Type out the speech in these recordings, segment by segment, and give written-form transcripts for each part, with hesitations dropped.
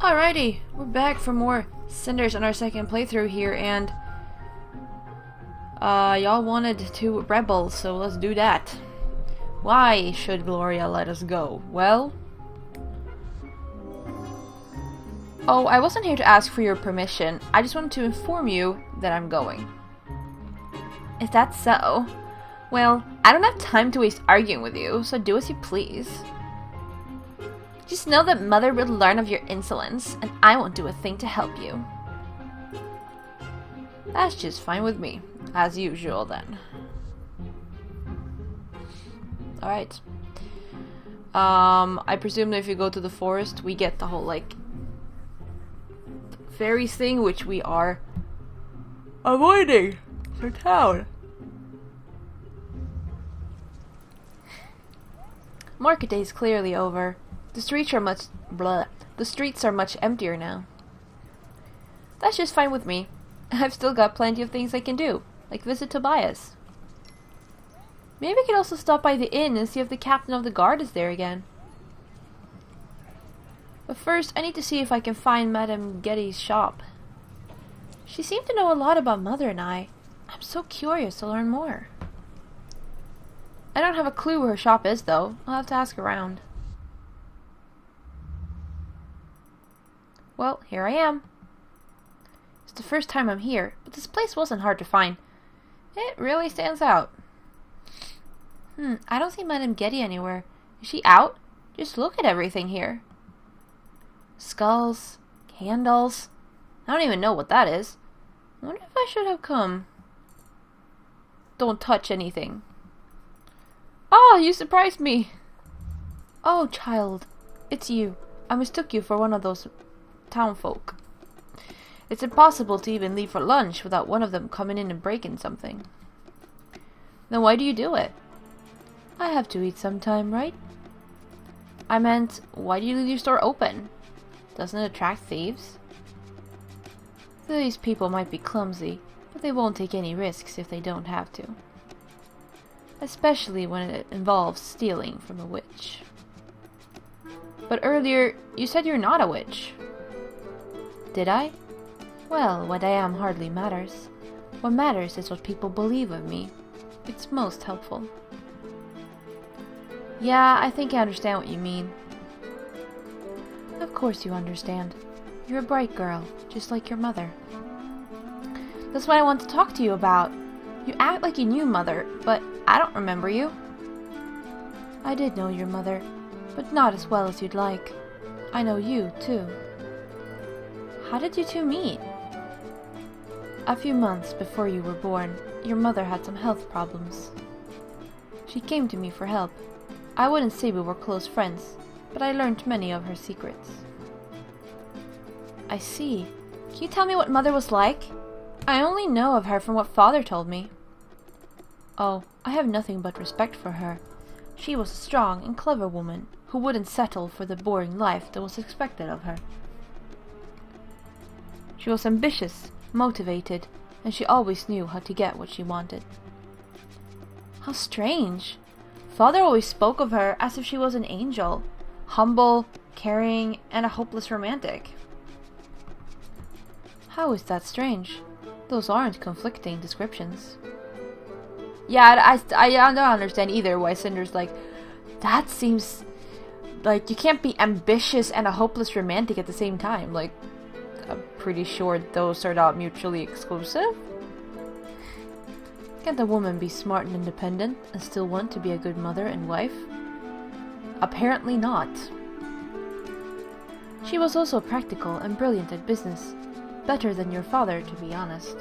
Alrighty, we're back for more Cinders on our second playthrough here, and y'all wanted to rebel, so let's do that. Why should Gloria let us go? Well, oh, I wasn't here to ask for your permission. I just wanted to inform you that I'm going. If that's so, well, I don't have time to waste arguing with you, so do as you please. Just know that Mother will learn of your insolence, and I won't do a thing to help you. That's just fine with me, as usual then. Alright. I presume that if you go to the forest, we get the whole, like, fairies thing, which we are avoiding for town. Market day is clearly over. The streets are much emptier now. That's just fine with me. I've still got plenty of things I can do, like visit Tobias. Maybe I could also stop by the inn and see if the captain of the guard is there again. But first, I need to see if I can find Madame Ghede's shop. She seemed to know a lot about Mother and I. I'm so curious to learn more. I don't have a clue where her shop is, though. I'll have to ask around. Well, here I am. It's the first time I'm here, but this place wasn't hard to find. It really stands out. I don't see Madame Ghede anywhere. Is she out? Just look at everything here. Skulls, candles. I don't even know what that is. I wonder if I should have come. Don't touch anything. Oh, you surprised me. Oh, child. It's you. I mistook you for one of those townfolk. It's impossible to even leave for lunch without one of them coming in and breaking something. Then why do you do it? I have to eat sometime, right? I meant, why do you leave your store open? Doesn't it attract thieves? These people might be clumsy, but they won't take any risks if they don't have to. Especially when it involves stealing from a witch. But earlier, you said you're not a witch. Did I? Well, what I am hardly matters. What matters is what people believe of me. It's most helpful. Yeah, I think I understand what you mean. Of course you understand. You're a bright girl, just like your mother. That's what I want to talk to you about. You act like you knew Mother, but I don't remember you. I did know your mother, but not as well as you'd like. I know you, too. How did you two meet? A few months before you were born, your mother had some health problems. She came to me for help. I wouldn't say we were close friends, but I learned many of her secrets. I see. Can you tell me what Mother was like? I only know of her from what Father told me. Oh, I have nothing but respect for her. She was a strong and clever woman who wouldn't settle for the boring life that was expected of her. She was ambitious, motivated, and she always knew how to get what she wanted. How strange! Father always spoke of her as if she was an angel, humble, caring, and a hopeless romantic. How is that strange? Those aren't conflicting descriptions. Yeah, I don't understand either why Cinder's like, that seems like you can't be ambitious and a hopeless romantic at the same time. Like, I'm pretty sure those are not mutually exclusive. Can't a woman be smart and independent and still want to be a good mother and wife? Apparently not. She was also practical and brilliant at business. Better than your father, to be honest.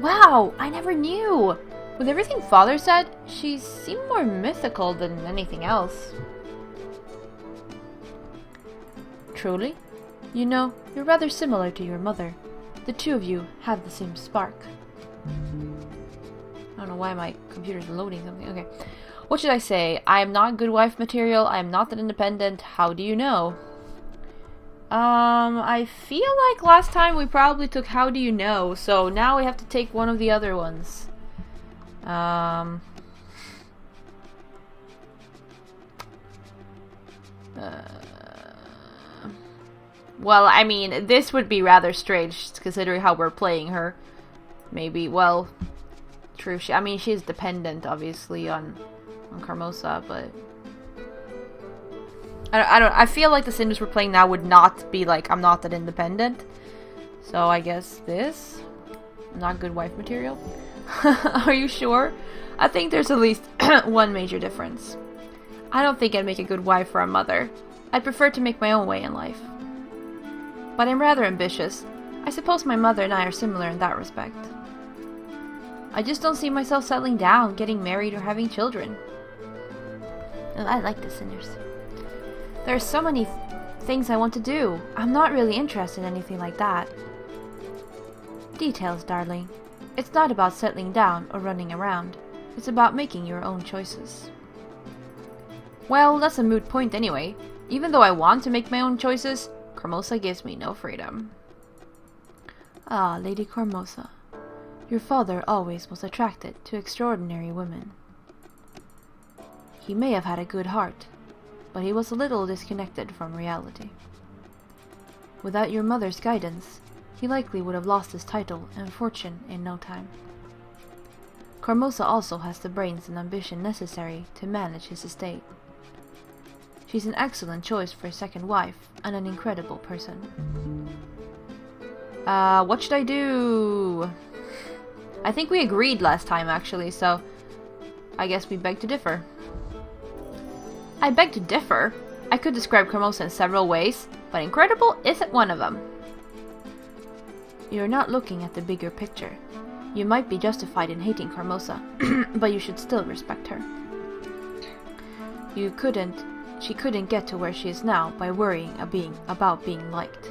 Wow, I never knew! With everything Father said, she seemed more mythical than anything else. Truly? You know, you're rather similar to your mother. The two of you have the same spark. I don't know why my computer's loading something. Okay. What should I say? I am not good wife material. I am not that independent. How do you know? I feel like last time we probably took how do you know, so now we have to take one of the other ones. Well, I mean, this would be rather strange, considering how we're playing her. Maybe, well... True, she's dependent, obviously, on Carmosa, but... I feel like the Cinders we're playing now would not be like, I'm not that independent. So I guess this? Not good wife material? Are you sure? I think there's at least one major difference. I don't think I'd make a good wife or a mother. I'd prefer to make my own way in life. But I'm rather ambitious. I suppose my mother and I are similar in that respect. I just don't see myself settling down, getting married, or having children. And I like the Cinders. There are so many things I want to do. I'm not really interested in anything like that. Details, darling. It's not about settling down or running around. It's about making your own choices. Well, that's a moot point anyway. Even though I want to make my own choices, Carmosa gives me no freedom. Ah, Lady Carmosa. Your father always was attracted to extraordinary women. He may have had a good heart, but he was a little disconnected from reality. Without your mother's guidance, he likely would have lost his title and fortune in no time. Carmosa also has the brains and ambition necessary to manage his estate. She's an excellent choice for a second wife and an incredible person. What should I do? I think we agreed last time, actually, so I guess we beg to differ. I beg to differ? I could describe Carmosa in several ways, but incredible isn't one of them. You're not looking at the bigger picture. You might be justified in hating Carmosa, but you should still respect her. She couldn't get to where she is now by worrying about being liked.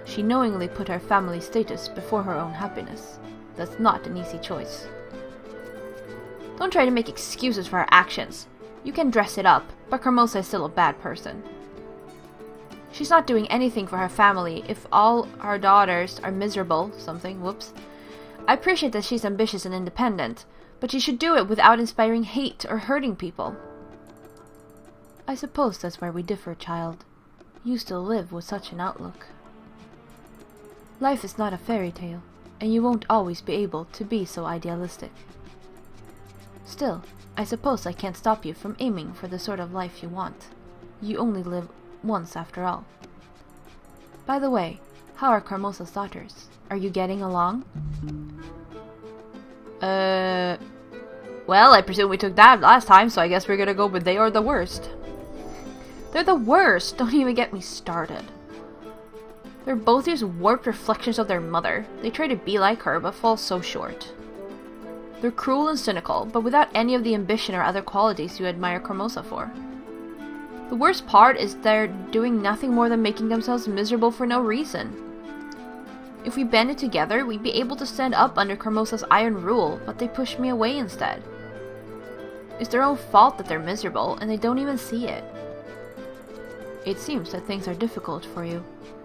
She knowingly put her family status before her own happiness. That's not an easy choice. Don't try to make excuses for her actions. You can dress it up, but Carmosa is still a bad person. She's not doing anything for her family if all her daughters are miserable, whoops. I appreciate that she's ambitious and independent, but she should do it without inspiring hate or hurting people. I suppose that's where we differ, child. You still live with such an outlook. Life is not a fairy tale, and you won't always be able to be so idealistic. Still, I suppose I can't stop you from aiming for the sort of life you want. You only live once after all. By the way, how are Carmosa's daughters? Are you getting along? Well, I presume we took that last time, so I guess we're gonna go with they are the worst. They're the worst! Don't even get me started. They're both just warped reflections of their mother. They try to be like her, but fall so short. They're cruel and cynical, but without any of the ambition or other qualities you admire Carmosa for. The worst part is they're doing nothing more than making themselves miserable for no reason. If we banded together, we'd be able to stand up under Carmosa's iron rule, but they push me away instead. It's their own fault that they're miserable, and they don't even see it. It seems that things are difficult for you.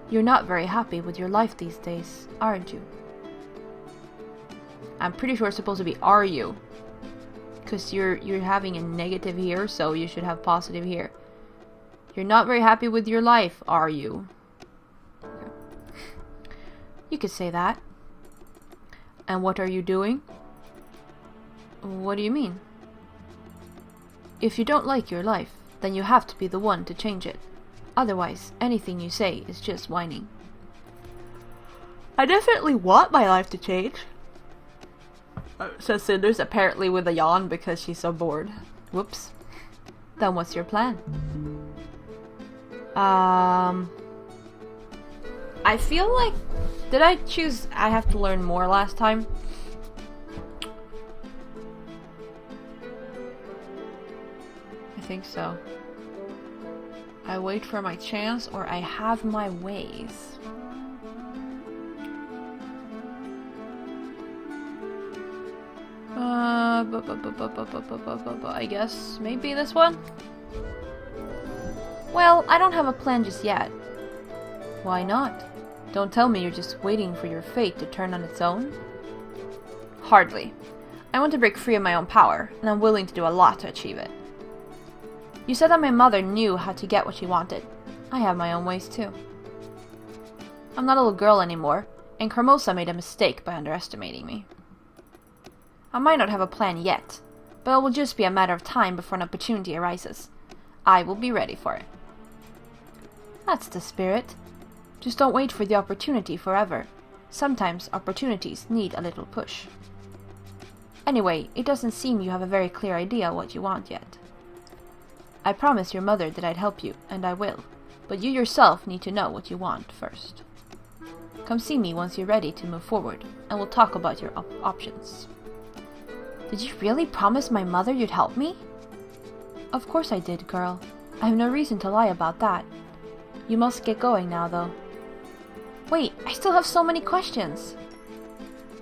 You're not very happy with your life these days, aren't you? I'm pretty sure it's supposed to be are you. Because you're having a negative here, so you should have positive here. You're not very happy with your life, are you? Okay. You could say that. And what are you doing? What do you mean? If you don't like your life, then you have to be the one to change it. Otherwise, anything you say is just whining. I definitely want my life to change, says Cinders, apparently with a yawn because she's so bored. Whoops. Then what's your plan? I feel like... Did I choose I have to learn more last time? I think so. I wait for my chance, or I have my ways. I guess maybe this one? Well, I don't have a plan just yet. Why not? Don't tell me you're just waiting for your fate to turn on its own? Hardly. I want to break free of my own power, and I'm willing to do a lot to achieve it. You said that my mother knew how to get what she wanted. I have my own ways too. I'm not a little girl anymore, and Carmosa made a mistake by underestimating me. I might not have a plan yet, but it will just be a matter of time before an opportunity arises. I will be ready for it. That's the spirit. Just don't wait for the opportunity forever. Sometimes opportunities need a little push. Anyway, it doesn't seem you have a very clear idea what you want yet. I promised your mother that I'd help you, and I will, but you yourself need to know what you want first. Come see me once you're ready to move forward, and we'll talk about your options. Did you really promise my mother you'd help me? Of course I did, girl. I have no reason to lie about that. You must get going now, though. Wait, I still have so many questions.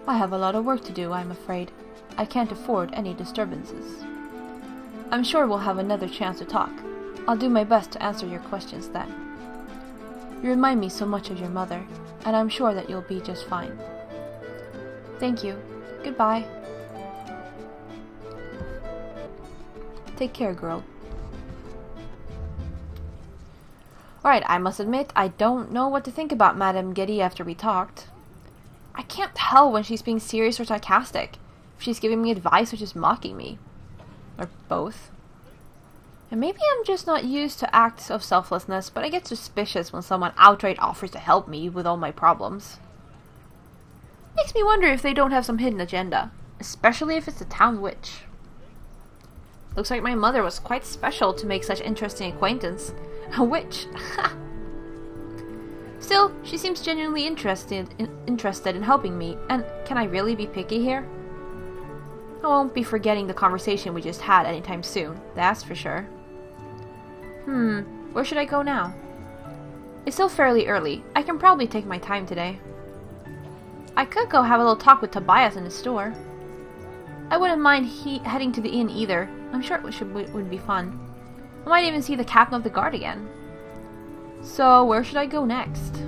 I have a lot of work to do, I'm afraid. I can't afford any disturbances. I'm sure we'll have another chance to talk. I'll do my best to answer your questions then. You remind me so much of your mother, and I'm sure that you'll be just fine. Thank you. Goodbye. Take care, girl. Alright, I must admit, I don't know what to think about Madame Ghede after we talked. I can't tell when she's being serious or sarcastic. If she's giving me advice or just mocking me. Or both. And maybe I'm just not used to acts of selflessness, but I get suspicious when someone outright offers to help me with all my problems. Makes me wonder if they don't have some hidden agenda. Especially if it's the town witch. Looks like my mother was quite special to make such interesting acquaintance. A witch. Still, she seems genuinely interested in helping me, and can I really be picky here? I won't be forgetting the conversation we just had anytime soon, that's for sure. Where should I go now? It's still fairly early. I can probably take my time today. I could go have a little talk with Tobias in the store. I wouldn't mind heading to the inn either. I'm sure it would be fun. I might even see the captain of the guard again. So, where should I go next?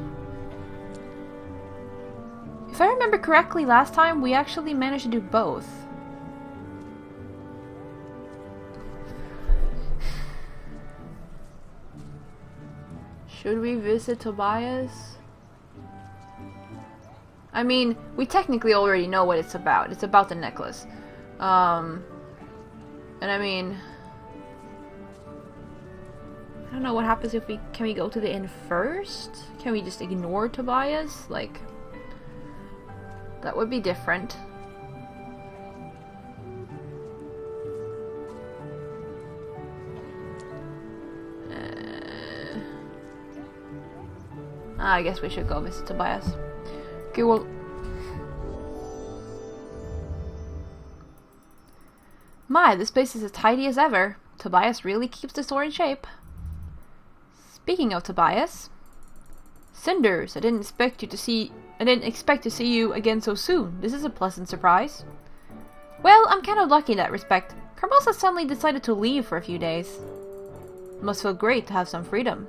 If I remember correctly, last time we actually managed to do both. Should we visit Tobias? I mean, we technically already know what it's about. It's about the necklace. And I mean, I don't know what happens if can we go to the inn first? Can we just ignore Tobias? Like, that would be different. I guess we should go visit Tobias. Okay, well, my, this place is as tidy as ever. Tobias really keeps the store in shape. Speaking of Tobias, Cinders, I didn't expect to see you again so soon. This is a pleasant surprise. Well, I'm kind of lucky in that respect. Carmosa suddenly decided to leave for a few days. It must feel great to have some freedom.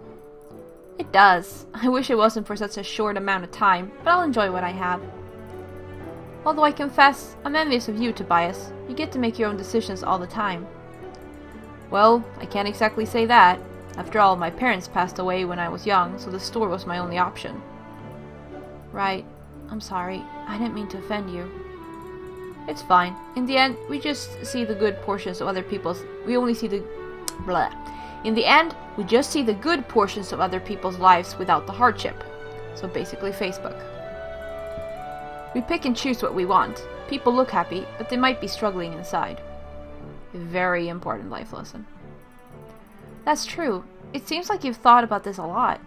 It does. I wish it wasn't for such a short amount of time, but I'll enjoy what I have. Although I confess, I'm envious of you, Tobias. You get to make your own decisions all the time. Well, I can't exactly say that. After all, my parents passed away when I was young, so the store was my only option. Right. I'm sorry. I didn't mean to offend you. It's fine. In the end, we just see the good portions of other people's... We only see the... Blah. In the end, we just see the good portions of other people's lives without the hardship. So basically Facebook. We pick and choose what we want. People look happy, but they might be struggling inside. A very important life lesson. That's true. It seems like you've thought about this a lot.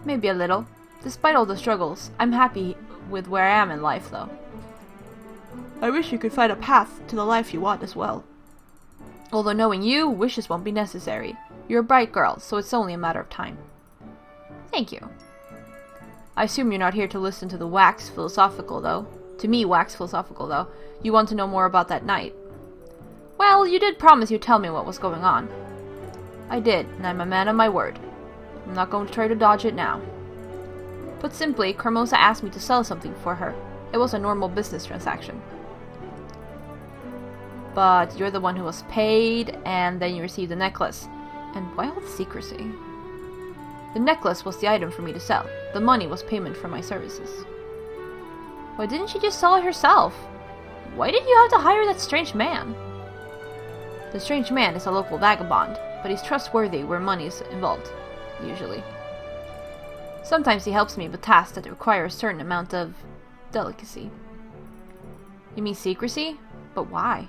Maybe a little. Despite all the struggles, I'm happy with where I am in life, though. I wish you could find a path to the life you want as well. Although knowing you, wishes won't be necessary. You're a bright girl, so it's only a matter of time. Thank you. I assume you're not here to listen to the wax philosophical, though. To me, wax philosophical, though. You want to know more about that night. Well, you did promise you'd tell me what was going on. I did, and I'm a man of my word. I'm not going to try to dodge it now. Put simply, Carmosa asked me to sell something for her. It was a normal business transaction. But you're the one who was paid, and then you received the necklace. And why all the secrecy? The necklace was the item for me to sell. The money was payment for my services. Why didn't she just sell it herself? Why did you have to hire that strange man? The strange man is a local vagabond, but he's trustworthy where money is involved, usually. Sometimes he helps me with tasks that require a certain amount of delicacy. You mean secrecy? But why?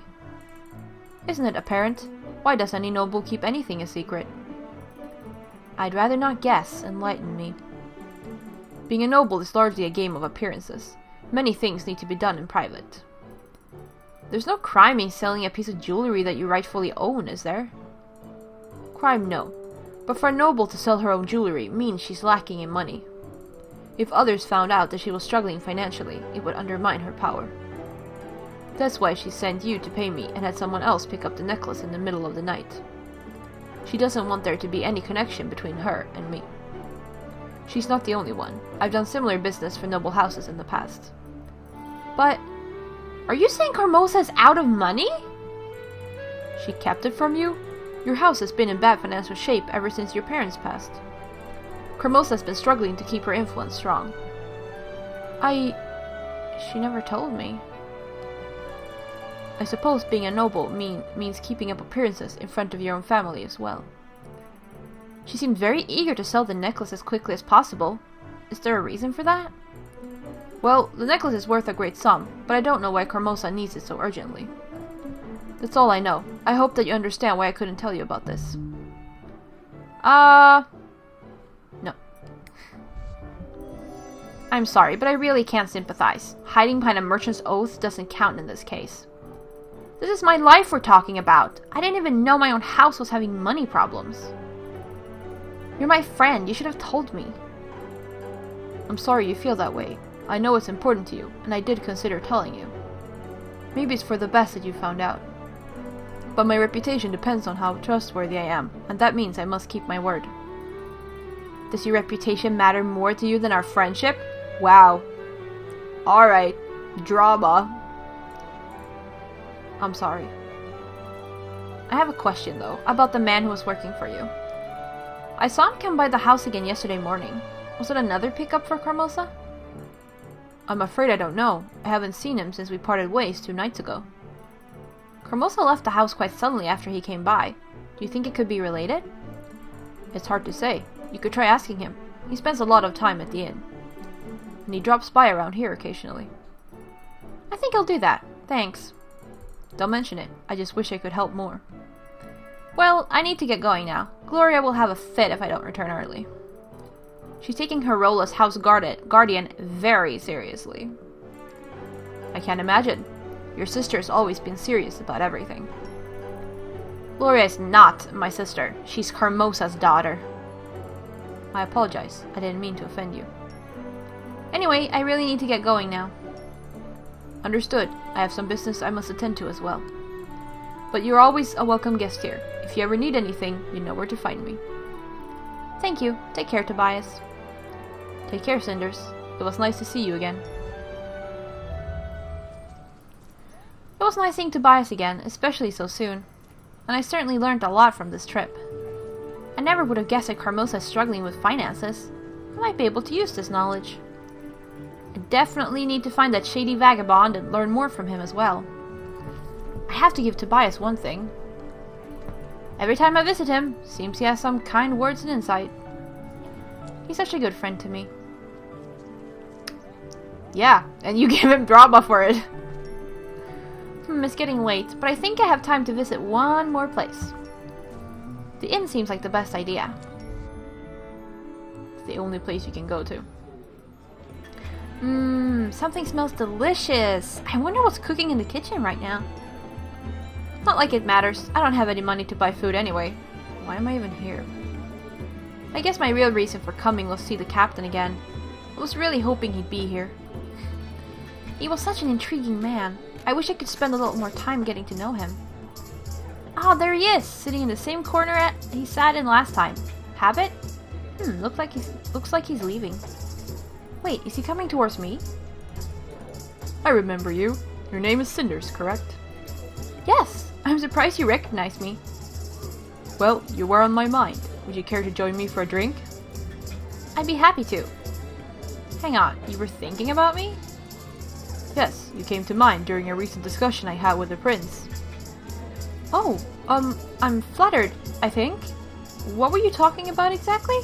Isn't it apparent? Why does any noble keep anything a secret? I'd rather not guess. Enlighten me. Being a noble is largely a game of appearances. Many things need to be done in private. There's no crime in selling a piece of jewelry that you rightfully own, is there? Crime, no. But for a noble to sell her own jewelry means she's lacking in money. If others found out that she was struggling financially, it would undermine her power. That's why she sent you to pay me and had someone else pick up the necklace in the middle of the night. She doesn't want there to be any connection between her and me. She's not the only one. I've done similar business for noble houses in the past. But, are you saying Carmosa is out of money? She kept it from you? Your house has been in bad financial shape ever since your parents passed. Carmosa has been struggling to keep her influence strong. She never told me. I suppose being a noble means keeping up appearances in front of your own family as well. She seemed very eager to sell the necklace as quickly as possible. Is there a reason for that? Well, the necklace is worth a great sum, but I don't know why Carmosa needs it so urgently. That's all I know. I hope that you understand why I couldn't tell you about this. No. I'm sorry, but I really can't sympathize. Hiding behind a merchant's oath doesn't count in this case. This is my life we're talking about. I didn't even know my own house was having money problems. You're my friend. You should have told me. I'm sorry you feel that way. I know it's important to you, and I did consider telling you. Maybe it's for the best that you found out. But my reputation depends on how trustworthy I am, and that means I must keep my word. Does your reputation matter more to you than our friendship? Wow. Alright. Drama. I'm sorry. I have a question, though, about the man who was working for you. I saw him come by the house again yesterday morning. Was it another pickup for Carmosa? I'm afraid I don't know. I haven't seen him since we parted ways 2 nights ago. Carmosa left the house quite suddenly after he came by. Do you think it could be related? It's hard to say. You could try asking him. He spends a lot of time at the inn. And he drops by around here occasionally. I think I'll do that. Thanks. Don't mention it. I just wish I could help more. Well, I need to get going now. Gloria will have a fit if I don't return early. She's taking her role as house guardian very seriously. I can't imagine. Your sister has always been serious about everything. Gloria is not my sister. She's Carmosa's daughter. I apologize. I didn't mean to offend you. Anyway, I really need to get going now. Understood. I have some business I must attend to as well. But you're always a welcome guest here. If you ever need anything, you know where to find me. Thank you. Take care, Tobias. Take care, Cinders. It was nice to see you again. It was nice seeing Tobias again, especially so soon. And I certainly learned a lot from this trip. I never would have guessed that Carmosa is struggling with finances. I might be able to use this knowledge. I definitely need to find that shady vagabond and learn more from him as well. I have to give Tobias one thing. Every time I visit him, seems he has some kind words and insight. He's such a good friend to me. Yeah, and you gave him drama for it. It's getting late, but I think I have time to visit one more place. The inn seems like the best idea. It's the only place you can go to. Something smells delicious. I wonder what's cooking in the kitchen right now. Not like it matters. I don't have any money to buy food anyway. Why am I even here? I guess my real reason for coming was to see the captain again. I was really hoping he'd be here. He was such an intriguing man. I wish I could spend a little more time getting to know him. Ah, there he is, sitting in the same corner he sat in last time. Habit? Looks like he's leaving. Wait, is he coming towards me? I remember you. Your name is Cinders, correct? Yes, I'm surprised you recognized me. Well, you were on my mind. Would you care to join me for a drink? I'd be happy to. Hang on, you were thinking about me? Yes, you came to mind during a recent discussion I had with the prince. Oh, I'm flattered, I think. What were you talking about exactly?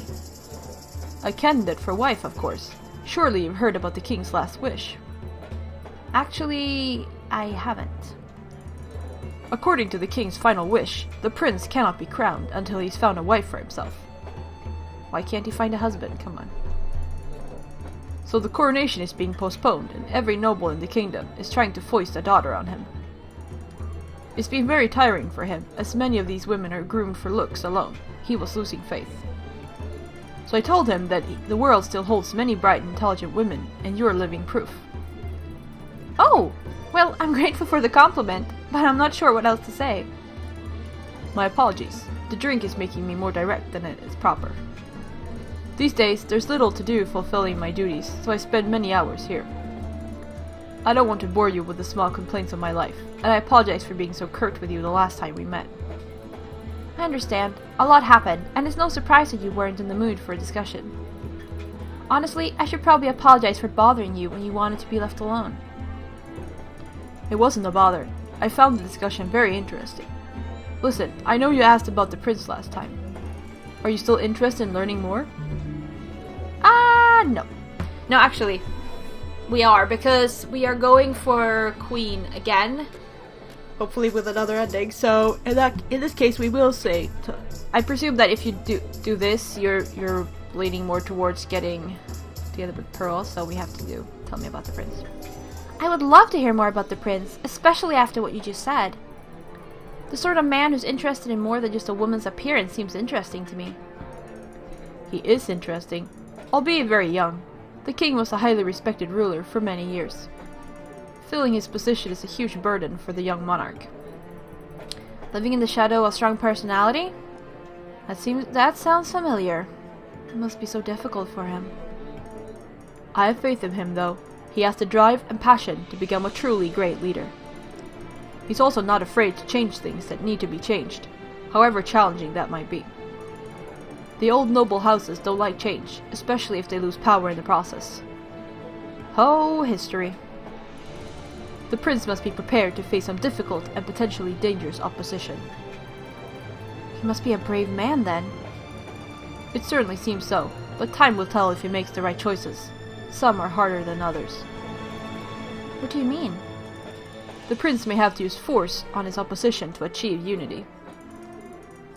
A candidate for wife, of course. Surely you've heard about the king's last wish. Actually, I haven't. According to the king's final wish, the prince cannot be crowned until he's found a wife for himself. Why can't he find a husband? Come on. So the coronation is being postponed, and every noble in the kingdom is trying to foist a daughter on him. It's been very tiring for him, as many of these women are groomed for looks alone. He was losing faith. So I told him that the world still holds many bright and intelligent women, and you're living proof. Oh! Well, I'm grateful for the compliment, but I'm not sure what else to say. My apologies. The drink is making me more direct than it is proper. These days, there's little to do fulfilling my duties, so I spend many hours here. I don't want to bore you with the small complaints of my life, and I apologize for being so curt with you the last time we met. I understand. A lot happened, and it's no surprise that you weren't in the mood for a discussion. Honestly, I should probably apologize for bothering you when you wanted to be left alone. It wasn't a bother. I found the discussion very interesting. Listen, I know you asked about the prince last time. Are you still interested in learning more? No. No, actually, we are, because we are going for Queen again. Hopefully with another ending, so in this case we will say... I presume that if you do this, you're leaning more towards getting together with Perrault, so we have to tell me about the prince. I would love to hear more about the prince, especially after what you just said. The sort of man who's interested in more than just a woman's appearance seems interesting to me. He is interesting, albeit very young. The king was a highly respected ruler for many years. Filling his position is a huge burden for the young monarch. Living in the shadow of a strong personality? That sounds familiar. It must be so difficult for him. I have faith in him, though. He has the drive and passion to become a truly great leader. He's also not afraid to change things that need to be changed, however challenging that might be. The old noble houses don't like change, especially if they lose power in the process. Oh, history. The prince must be prepared to face some difficult and potentially dangerous opposition. He must be a brave man, then. It certainly seems so, but time will tell if he makes the right choices. Some are harder than others. What do you mean? The prince may have to use force on his opposition to achieve unity.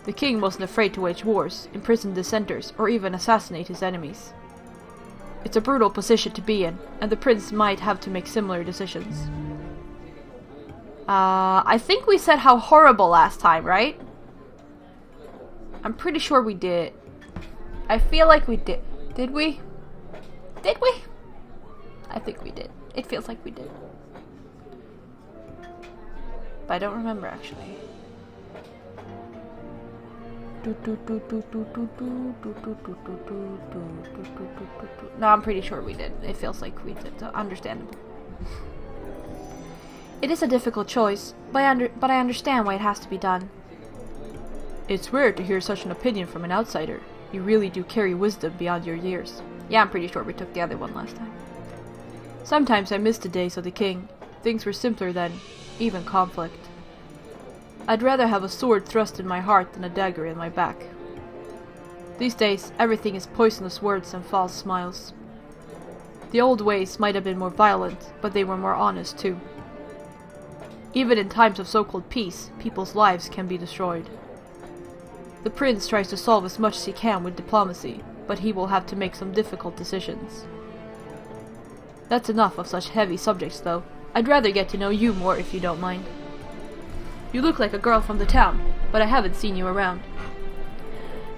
The king wasn't afraid to wage wars, imprison dissenters, or even assassinate his enemies. It's a brutal position to be in, and the prince might have to make similar decisions. I think we said how horrible last time, right? I'm pretty sure we did. I feel like we did. Did we? Did we? I think we did. It feels like we did. But I don't remember, actually. No, I'm pretty sure we did. It feels like we did. So understandable. It is a difficult choice, but I understand why it has to be done. It's rare to hear such an opinion from an outsider. You really do carry wisdom beyond your years. Yeah, I'm pretty sure we took the other one last time. Sometimes I miss the days of the king. Things were simpler then, even conflict. I'd rather have a sword thrust in my heart than a dagger in my back. These days, everything is poisonous words and false smiles. The old ways might have been more violent, but they were more honest too. Even in times of so-called peace, people's lives can be destroyed. The prince tries to solve as much as he can with diplomacy, but he will have to make some difficult decisions. That's enough of such heavy subjects, though. I'd rather get to know you more if you don't mind. You look like a girl from the town, but I haven't seen you around.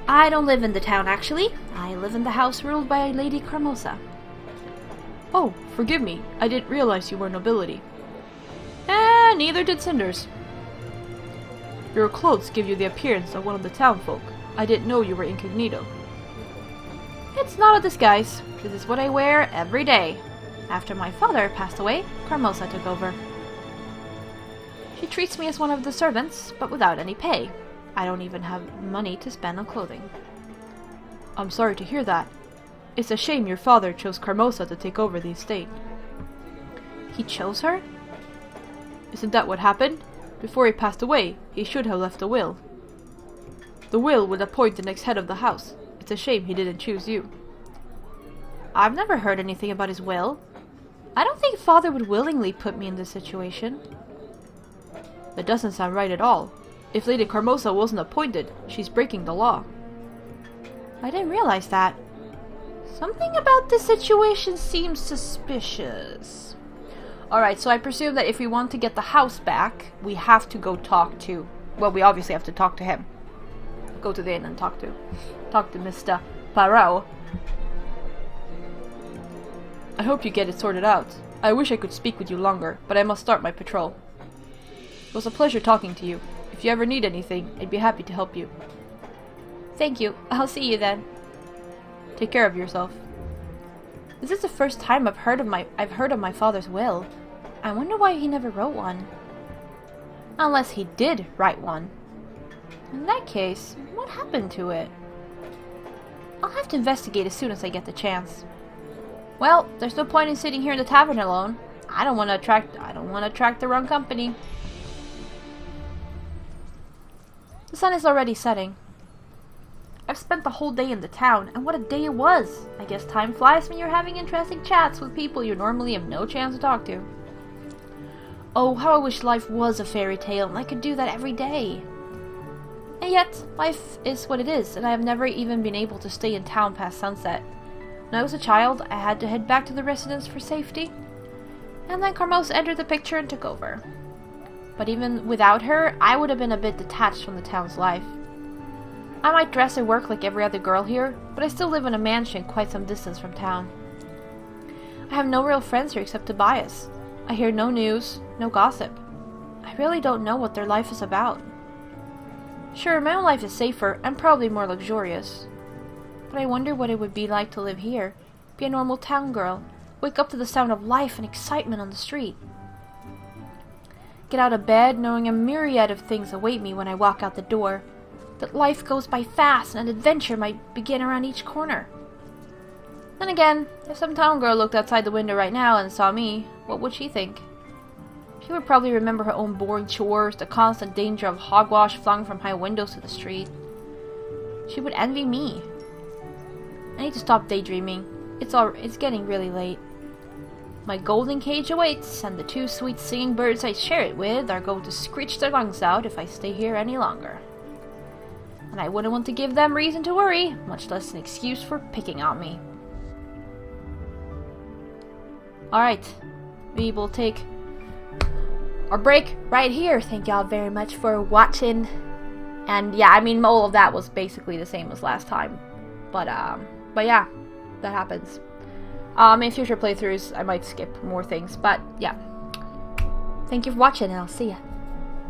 I don't live in the town, actually. I live in the house ruled by Lady Carmosa. Oh, forgive me. I didn't realize you were nobility. Neither did Cinders. Your clothes give you the appearance of one of the townfolk. I didn't know you were incognito. It's not a disguise. This is what I wear every day. After my father passed away, Carmosa took over. She treats me as one of the servants, but without any pay. I don't even have money to spend on clothing. I'm sorry to hear that. It's a shame your father chose Carmosa to take over the estate. He chose her? Isn't that what happened? Before he passed away, he should have left a will. The will would appoint the next head of the house. It's a shame he didn't choose you. I've never heard anything about his will. I don't think father would willingly put me in this situation. That doesn't sound right at all. If Lady Carmosa wasn't appointed, she's breaking the law. I didn't realize that. Something about this situation seems suspicious. Alright, so I presume that if we want to get the house back, we have to go talk to... Well, we obviously have to talk to him. Go to the inn and talk to Mr. Perrault. I hope you get it sorted out. I wish I could speak with you longer, but I must start my patrol. It was a pleasure talking to you. If you ever need anything, I'd be happy to help you. Thank you. I'll see you then. Take care of yourself. This is the first time I've heard of my father's will. I wonder why he never wrote one. Unless he did write one. In that case, what happened to it? I'll have to investigate as soon as I get the chance. Well, there's no point in sitting here in the tavern alone. I don't want to attract the wrong company. The sun is already setting. I've spent the whole day in the town, and what a day it was! I guess time flies when you're having interesting chats with people you normally have no chance to talk to. Oh, how I wish life was a fairy tale and I could do that every day. And yet, life is what it is, and I have never even been able to stay in town past sunset. When I was a child, I had to head back to the residence for safety. And then Carmosa entered the picture and took over. But even without her, I would have been a bit detached from the town's life. I might dress and work like every other girl here, but I still live in a mansion quite some distance from town. I have no real friends here except Tobias. I hear no news, no gossip. I really don't know what their life is about. Sure, my own life is safer and probably more luxurious. But I wonder what it would be like to live here, be a normal town girl, wake up to the sound of life and excitement on the street. Get out of bed knowing a myriad of things await me when I walk out the door, that life goes by fast and an adventure might begin around each corner. Then again, if some town girl looked outside the window right now and saw me, what would she think? She would probably remember her own boring chores, the constant danger of hogwash flung from high windows to the street. She would envy me. I need to stop daydreaming. It's getting really late. My golden cage awaits, and the two sweet singing birds I share it with are going to screech their lungs out if I stay here any longer. And I wouldn't want to give them reason to worry, much less an excuse for picking on me. Alright, we will take our break right here. Thank y'all very much for watching. And yeah, I mean, all of that was basically the same as last time. But yeah, that happens. In future playthroughs, I might skip more things, but yeah. Thank you for watching, and I'll see ya.